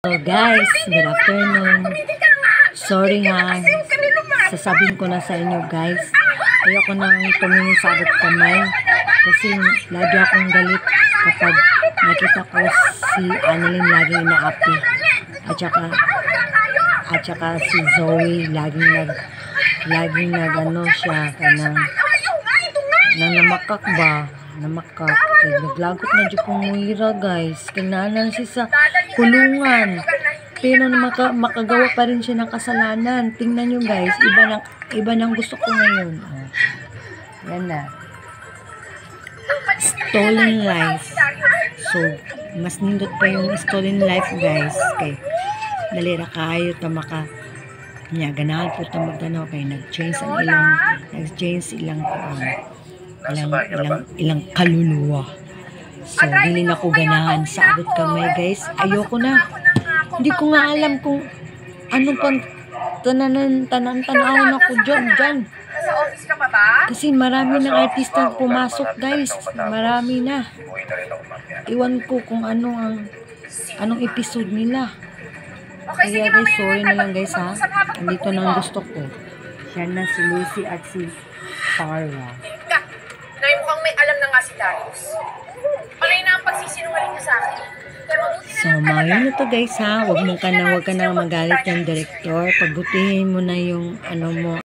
So guys, good afternoon. Sorry nga, sasabihin ko na sa inyo guys, ayoko nang tumingin sa abot kamay kasi lagi akong galit kapag nakita ko si Annalyn laging inaapi at saka si Zoe laging nag siya kanang namakak ba, namakak. Naglagot na dyan kong muira guys, kinanan siya sa kulungan pero makagawa pa rin siya ng kasalanan. Tingnan nyo guys, iba nang gusto ko ngayon. Yan na, stolen life. So mas nindot pa yung stolen life guys, kay dalira kayo tamaka niya ganahan po tamagano kay nag-change ilang kaluluwa. So dili na ko ganahan sa abot kamay guys, ayoko na. Hindi ko nga alam kung ano pang tanan-tanaw na ko dyan. Sa office ka pa ba? Kasi marami ng artista pumasok guys, marami na. Iwan ko kung anong episode nila. Kaya guys, sorry na lang guys ha. Andito na ang gusto ko. Yan na si Lucy at si Farah. Ngayon mukhang may alam na nga si Darius. Palay na ang pagsisinungaling niya sa akin. So, mga yun to guys ha. Huwag ka na magalit ng director. Pagbutihin mo na yung ano mo.